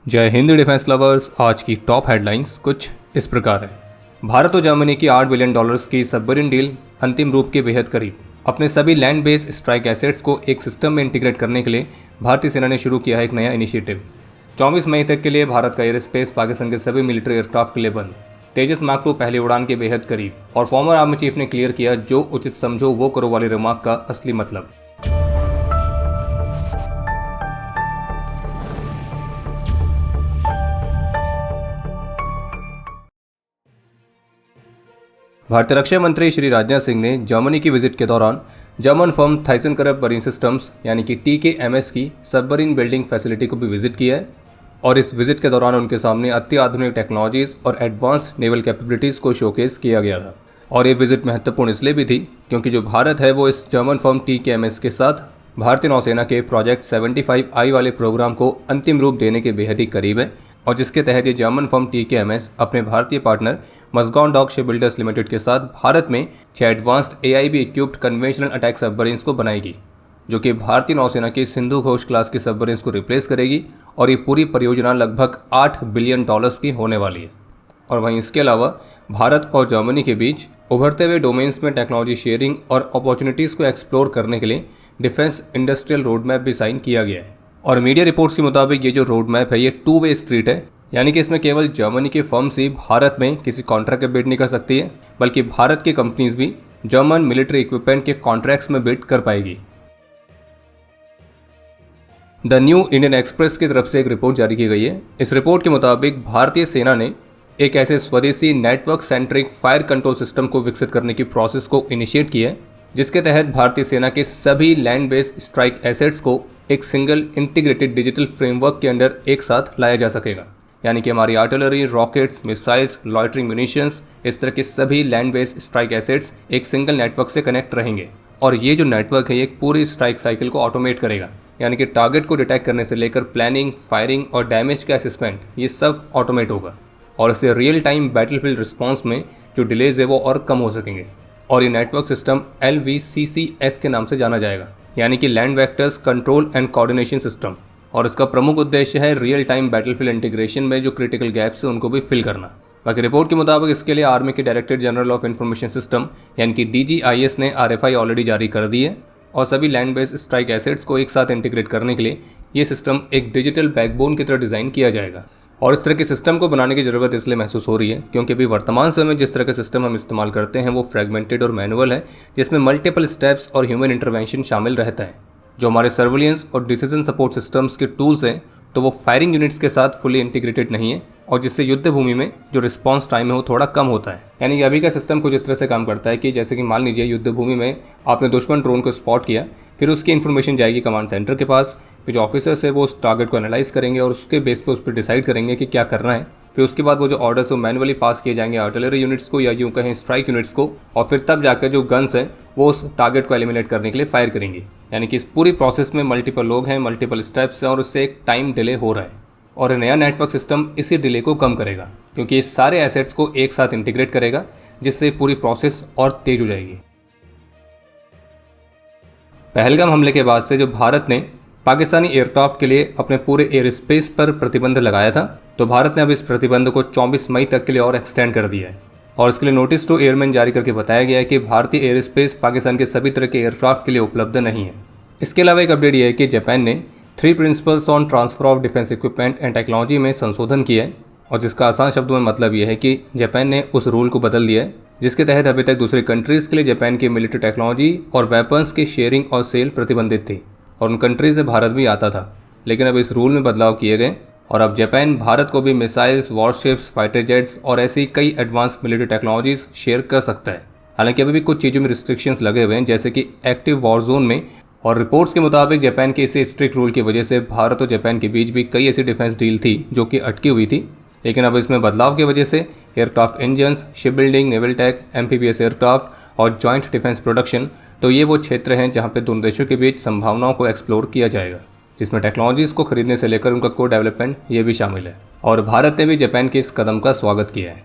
जय Hind defence lovers. आज की टॉप हेडलाइंस कुछ इस प्रकार है। भारत और जर्मनी की $8 बिलियन की सबमरीन डील अंतिम रूप के बेहद करीब। अपने सभी लैंड बेस्ड स्ट्राइक एसेट्स को एक सिस्टम में इंटीग्रेट करने के लिए भारतीय सेना ने शुरू किया है एक नया इनिशिएटिव। 24 मई तक के लिए भारत का एयर स्पेस पाकिस्तान के सभी मिलिट्री एयरक्राफ्ट के लिए बंद। तेजस मार्क 2 पहली उड़ान के बेहद करीब। और फॉर्मर आर्मी चीफ ने क्लियर किया जो उचित समझो वो करो वाली रिमार्क का असली मतलब। भारतीय रक्षा मंत्री श्री राजनाथ सिंह ने जर्मनी की विजिट के दौरान जर्मन फर्म थाइसन-करप मरीन सिस्टम्स यानी कि TKMS की सबमरीन बिल्डिंग फैसिलिटी को भी विजिट किया है। और इस विजिट के दौरान उनके सामने अत्याधुनिक टेक्नोलॉजीज और एडवांस्ड नेवल कैपेबिलिटीज़ को शोकेस किया गया था। और ये विजिट महत्वपूर्ण इसलिए भी थी क्योंकि जो भारत है वो इस जर्मन फर्म TKMS के साथ भारतीय नौसेना के प्रोजेक्ट 75I वाले प्रोग्राम को अंतिम रूप देने के बेहद ही करीब है। और जिसके तहत ये जर्मन फर्म TKMS अपने भारतीय partner Mazagon dock shipbuilders limited के साथ भारत में 6 advanced AIB equipped conventional attack submarines को बनाएगी, जो कि भारतीय नौसेना की सिंधु घोष क्लास की सबमरीन्स को रिप्लेस करेगी। और ये पूरी परियोजना लगभग $8 बिलियन की होने वाली है। और वहीं इसके अलावा भारत और जर्मनी के बीच उभरते हुए डोमेन्स में टेक्नोलॉजी शेयरिंग और अपॉर्चुनिटीज़ को एक्सप्लोर करने के लिए डिफेंस इंडस्ट्रियल रोड मैप भी साइन किया गया है। और मीडिया रिपोर्ट्स के मुताबिक ये जो रोड मैप है ये 2 वे स्ट्रीट है, यानी कि इसमें केवल जर्मनी की फर्म्स ही भारत में किसी कॉन्ट्रैक्ट के बिड नहीं कर सकती है, बल्कि भारत की कंपनीज भी जर्मन मिलिट्री इक्विपमेंट के कॉन्ट्रैक्ट्स में बिड कर पाएगी। द न्यू इंडियन एक्सप्रेस की तरफ से एक रिपोर्ट जारी की गई है। इस रिपोर्ट के मुताबिक भारतीय सेना ने एक ऐसे स्वदेशी network centric fire control system को विकसित करने की प्रोसेस को इनिशिएट किया है, जिसके तहत भारतीय सेना के सभी लैंड बेस्ड स्ट्राइक एसेट्स को एक सिंगल इंटीग्रेटेड डिजिटल फ्रेमवर्क के अंडर एक साथ लाया जा सकेगा। यानी कि हमारी artillery, rockets, missiles, loitering munitions, इस तरह के सभी लैंड बेस्ड स्ट्राइक एसेट्स एक सिंगल नेटवर्क से कनेक्ट रहेंगे। और ये जो नेटवर्क है ये एक पूरी स्ट्राइक साइकिल को ऑटोमेट करेगा, यानी कि टारगेट को डिटेक्ट करने से लेकर प्लानिंग, फायरिंग और डैमेज का असेसमेंट ये सब ऑटोमेट होगा। और इससे रियल टाइम बैटलफील्ड रिस्पॉन्स में जो डिलेज है वो और कम हो सकेंगे। और ये नेटवर्क सिस्टम LVCCS के नाम से जाना जाएगा, यानी कि land vectors control and coordination system. और इसका प्रमुख उद्देश्य है रियल टाइम बैटलफील्ड इंटीग्रेशन में जो क्रिटिकल गैप्स है उनको भी फिल करना। बाकी रिपोर्ट के मुताबिक इसके लिए आर्मी के director general of information system यानी कि DGIS ने RFI ऑलरेडी जारी कर दी है। और सभी लैंड बेस्ड स्ट्राइक एसेट्स को एक साथ इंटीग्रेट करने के लिए ये सिस्टम एक डिजिटल बैकबोन की तरह डिज़ाइन किया जाएगा। और इस तरह के सिस्टम को बनाने की ज़रूरत इसलिए महसूस हो रही है क्योंकि अभी वर्तमान समय में जिस तरह के सिस्टम हम इस्तेमाल करते हैं वो फ्रेगमेंटेड और मैनुअल है, जिसमें मल्टीपल स्टेप्स और ह्यूमन इंटरवेंशन शामिल रहता है। जो हमारे सर्विलियंस और डिसीजन सपोर्ट सिस्टम्स के टूल्स हैं तो वो फायरिंग यूनिट्स के साथ फुली इंटीग्रेटेड नहीं है, और जिससे युद्ध भूमि में जो रिस्पॉन्स टाइम है वो थोड़ा कम होता है। यानी कि अभी का सिस्टम कुछ इस तरह से काम करता है कि जैसे कि मान लीजिए युद्ध भूमि में आपने दुश्मन ड्रोन को स्पॉट किया, फिर उसकी इन्फॉर्मेशन जाएगी कमांड सेंटर के पास, फिर जो ऑफिसर्स है वो उस टारगेट को एनालाइज करेंगे और उसके बेस पे उस पर डिसाइड करेंगे कि क्या करना है। फिर उसके बाद वो जो ऑर्डर्स वो मैनुअली पास किए जाएंगे आर्टिलरी यूनिट्स को या यूँ कहें स्ट्राइक यूनिट्स को, और फिर तब जाकर जो गन्स हैं वो उस टारगेट को एलिमिनेट करने के लिए फायर करेंगी। यानी कि इस पूरी प्रोसेस में मल्टीपल लोग हैं, मल्टीपल स्टेप्स हैं और उससे एक टाइम डिले हो रहा है। और ये नया नेटवर्क सिस्टम इसी डिले को कम करेगा क्योंकि इस सारे एसेट्स को एक साथ इंटीग्रेट करेगा, जिससे पूरी प्रोसेस और तेज हो जाएगी। पहलगाम हमले के बाद से जो भारत ने पाकिस्तानी एयरक्राफ्ट के लिए अपने पूरे एयर स्पेस पर प्रतिबंध लगाया था, तो भारत ने अब इस प्रतिबंध को 24 मई तक के लिए और एक्सटेंड कर दिया है। और इसके लिए नोटिस टू एयरमैन जारी करके बताया गया है कि भारतीय एयर स्पेस पाकिस्तान के सभी तरह के एयरक्राफ्ट के लिए उपलब्ध नहीं है। इसके अलावा एक अपडेट यह है कि जापान ने 3 principles on transfer of defence equipment and technology में संशोधन किया है। और जिसका आसान शब्दों में मतलब यह है कि जापान ने उस रूल को बदल दिया है जिसके तहत अभी तक दूसरी कंट्रीज़ के लिए जापान की मिलिट्री टेक्नोलॉजी और वेपन्स की शेयरिंग और सेल प्रतिबंधित थी, और उन कंट्रीज से भारत भी आता था। लेकिन अब इस रूल में बदलाव किए गए और अब जापान भारत को भी मिसाइल्स, वॉरशिप्स, फाइटर जेट्स और ऐसी कई एडवांस मिलिट्री टेक्नोलॉजीज शेयर कर सकता है। हालांकि अभी भी कुछ चीज़ों में रिस्ट्रिक्शंस लगे हुए हैं, जैसे कि एक्टिव वॉर जोन में। और रिपोर्ट्स के मुताबिक जापान के इसी स्ट्रिक्ट रूल की वजह से भारत और जापान के बीच भी कई ऐसी डिफेंस डील थी जो कि अटकी हुई थी। लेकिन अब इसमें बदलाव की वजह से aircraft engines, ship building, naval tech, amphibious aircraft और जॉइंट डिफेंस प्रोडक्शन, तो ये वो क्षेत्र हैं जहां पे दोनों देशों के बीच संभावनाओं को एक्सप्लोर किया जाएगा, जिसमें टेक्नोलॉजीज़ को खरीदने से लेकर उनका को डेवलपमेंट ये भी शामिल है। और भारत ने भी जापान के इस कदम का स्वागत किया है।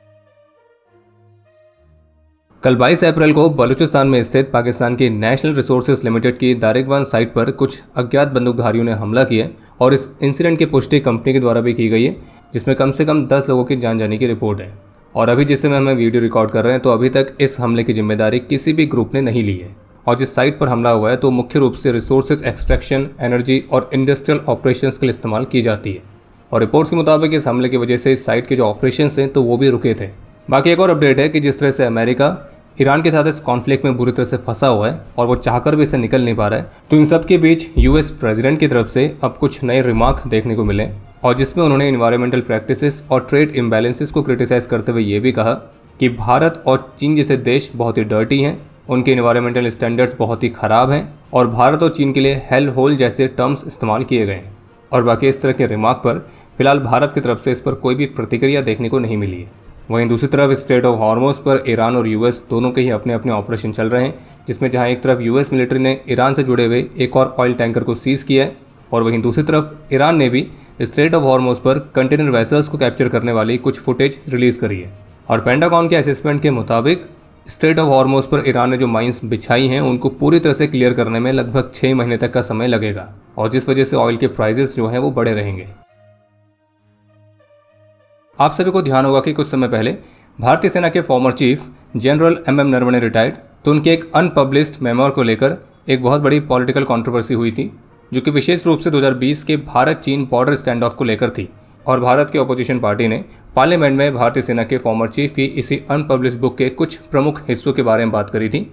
कल 22 अप्रैल को बलूचिस्तान में स्थित पाकिस्तान की नेशनल रिसोर्सेज लिमिटेड की दारिगवान साइट पर कुछ अज्ञात बंदूकधारियों ने हमला किया और इस इंसिडेंट की पुष्टि कंपनी के द्वारा भी की गई है, जिसमें कम से कम 10 लोगों की जान जाने की रिपोर्ट है। और अभी जिस समय हम वीडियो रिकॉर्ड कर रहे हैं तो अभी तक इस हमले की जिम्मेदारी किसी भी ग्रुप ने नहीं ली है। और जिस साइट पर हमला हुआ है तो मुख्य रूप से रिसोर्सेज एक्सट्रैक्शन, एनर्जी और इंडस्ट्रियल ऑपरेशंस के लिए इस्तेमाल की जाती है। और रिपोर्ट्स के मुताबिक इस हमले की वजह से इस साइट के जो ऑपरेशंस हैं तो वो भी रुके थे। बाकी एक और अपडेट है कि जिस तरह से अमेरिका ईरान के साथ इस कॉन्फ्लिक्ट में बुरी तरह से फंसा हुआ है और वो चाहकर भी इससे निकल नहीं पा रहा है, तो इन सब के बीच यूएस प्रेसिडेंट की तरफ से अब कुछ नए रिमार्क देखने को मिले और जिसमें उन्होंने इन्वायरमेंटल प्रैक्टिसेस और ट्रेड इम्बैलेंसेस को क्रिटिसाइज करते हुए ये भी कहा कि भारत और चीन जैसे देश बहुत ही डर्टी हैं, उनके इन्वायरमेंटल स्टैंडर्ड्स बहुत ही ख़राब हैं और भारत और चीन के लिए हेल होल जैसे टर्म्स इस्तेमाल किए गए हैं। और बाकी इस तरह के रिमार्क पर फिलहाल भारत की तरफ से इस पर कोई भी प्रतिक्रिया देखने को नहीं मिली है। वहीं दूसरी तरफ स्ट्रेट ऑफ हॉर्मुज़ पर ईरान और यूएस दोनों के ही अपने अपने ऑपरेशन चल रहे हैं, जिसमें जहां एक तरफ यूएस मिलिट्री ने ईरान से जुड़े हुए एक और ऑयल टैंकर को सीज किया है और वहीं दूसरी तरफ ईरान ने भी स्ट्रेट ऑफ हॉर्मुज़ पर कंटेनर वेसल्स को कैप्चर करने वाली कुछ फुटेज रिलीज़ करी है। और पेंटागन के असेसमेंट के मुताबिक स्ट्रेट ऑफ हॉर्मुज़ पर ईरान ने जो माइंस बिछाई हैं उनको पूरी तरह से क्लियर करने में लगभग 6 महीने तक का समय लगेगा और जिस वजह से ऑयल के प्राइसेस जो हैं वो बढ़े रहेंगे। आप सभी को ध्यान होगा कि कुछ समय पहले भारतीय सेना के former chief general M Naravane retired, तो उनके एक अनपब्लिश्ड मेमोर को लेकर एक बहुत बड़ी पॉलिटिकल कंट्रोवर्सी हुई थी, जो कि विशेष रूप से 2020 के भारत चीन बॉर्डर स्टैंड ऑफ को लेकर थी। और भारत की अपोजिशन पार्टी ने पार्लियामेंट में भारतीय सेना के फॉर्मर चीफ की इसी अनपब्लिश्ड बुक के कुछ प्रमुख हिस्सों के बारे में बात करी थी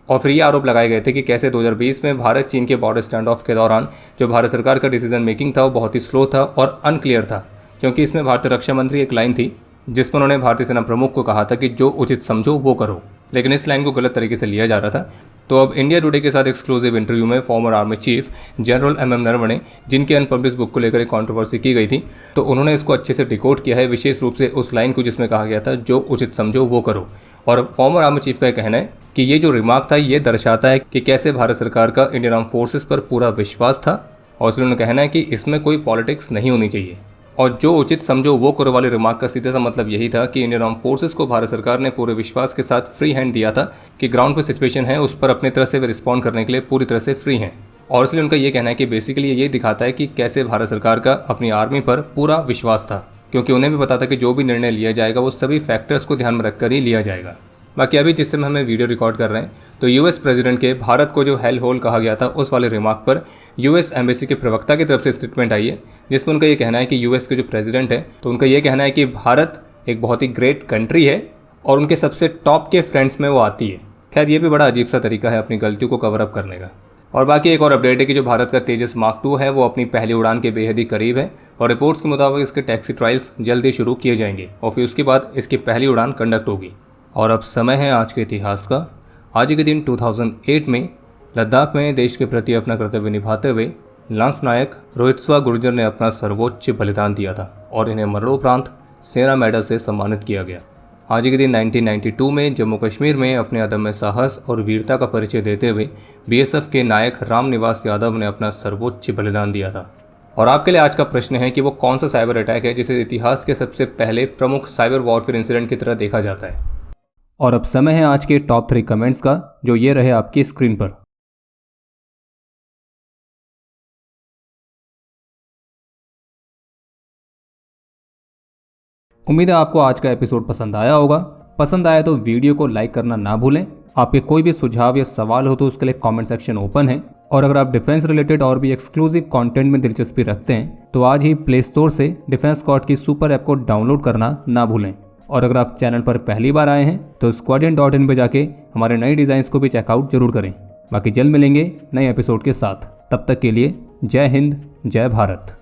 और फिर ये आरोप लगाए गए थे कि कैसे 2020 में भारत चीन के बॉर्डर स्टैंड ऑफ के दौरान जो भारत सरकार का डिसीजन मेकिंग था वो बहुत ही स्लो था और अनक्लियर था, क्योंकि इसमें भारतीय रक्षा मंत्री एक लाइन थी जिसमें उन्होंने भारतीय सेना प्रमुख को कहा था कि जो उचित समझो वो करो, लेकिन इस लाइन को गलत तरीके से लिया जा रहा था। तो अब इंडिया टुडे के साथ एक्सक्लूसिव इंटरव्यू में former army chief general M Naravane, जिनकी अनपब्लिश्ड बुक को लेकर एक कंट्रोवर्सी की गई थी, तो उन्होंने इसको अच्छे से डिकोड किया है, विशेष रूप से उस लाइन को जिसमें कहा गया था जो उचित समझो वो करो। और फॉर्मर आर्मी चीफ का कहना है कि ये जो रिमार्क था ये दर्शाता है कि कैसे भारत सरकार का इंडियन आर्म फोर्सेस पर पूरा विश्वास था और इसलिए उन्होंने कहना है कि इसमें कोई पॉलिटिक्स नहीं होनी चाहिए। और जो उचित समझो वो करो वाले रिमार्क का सीधा सा मतलब यही था कि इंडियन आर्म फोर्सेस को भारत सरकार ने पूरे विश्वास के साथ फ्री हैंड दिया था कि ग्राउंड पर सिचुएशन है उस पर अपनी तरह से वे रिस्पॉन्ड करने के लिए पूरी तरह से फ्री हैं। और इसलिए उनका ये कहना है कि बेसिकली ये दिखाता है कि कैसे भारत सरकार का अपनी आर्मी पर पूरा विश्वास था, क्योंकि उन्हें भी पता था कि जो भी निर्णय लिया जाएगा वो सभी फैक्टर्स को ध्यान में रखकर ही लिया जाएगा। बाकी अभी जिस समय हमें वीडियो रिकॉर्ड कर रहे हैं तो यूएस प्रेसिडेंट के भारत को जो हेल होल कहा गया था उस वाले रिमार्क पर यूएस एम्बेसी के प्रवक्ता की तरफ से स्टेटमेंट आई है, जिसमें उनका ये कहना है कि यूएस के जो प्रेसिडेंट है तो उनका ये कहना है कि भारत एक बहुत ही ग्रेट कंट्री है और उनके सबसे टॉप के फ्रेंड्स में वो आती है। खैर ये भी बड़ा अजीब सा तरीका है अपनी गलतियों को कवर अप करने का। और बाकी एक और अपडेट है कि जो भारत का तेजस मार्क 2 है वो अपनी पहली उड़ान के बेहद ही करीब है और रिपोर्ट्स के मुताबिक इसके टैक्सी ट्रायल्स जल्दी शुरू किए जाएंगे और फिर उसके बाद इसकी पहली उड़ान कंडक्ट होगी। और अब समय है आज के इतिहास का। आज के दिन 2008 में लद्दाख में देश के प्रति अपना कर्तव्य निभाते हुए लांस नायक रोहितस्वा गुर्जर ने अपना सर्वोच्च बलिदान दिया था और इन्हें मरणोपरांत सेना मेडल से सम्मानित किया गया। आज के दिन 1992 में जम्मू कश्मीर में अपने अदम्य साहस और वीरता का परिचय देते हुए बीएसएफ के नायक रामनिवास यादव ने अपना सर्वोच्च बलिदान दिया था। और आपके लिए आज का प्रश्न है कि वो कौन सा साइबर अटैक है जिसे इतिहास के सबसे पहले प्रमुख साइबर वॉरफेयर इंसिडेंट की तरह देखा जाता है। और अब समय है आज के टॉप 3 कमेंट्स का, जो ये रहे आपकी स्क्रीन पर। उम्मीद है आपको आज का एपिसोड पसंद आया होगा। पसंद आया तो वीडियो को लाइक करना ना भूलें। आपके कोई भी सुझाव या सवाल हो तो उसके लिए कमेंट सेक्शन ओपन है। और अगर आप डिफेंस रिलेटेड और भी एक्सक्लूसिव कंटेंट में दिलचस्पी रखते हैं तो आज ही प्ले स्टोर से डिफेंस स्क्वाड की सुपर ऐप को डाउनलोड करना ना भूलें। और अगर आप चैनल पर पहली बार आए हैं तो squadron.in पे जाके हमारे नए डिज़ाइंस को भी चेकआउट जरूर करें। बाकी जल्द मिलेंगे नए एपिसोड के साथ, तब तक के लिए जय हिंद, जय भारत।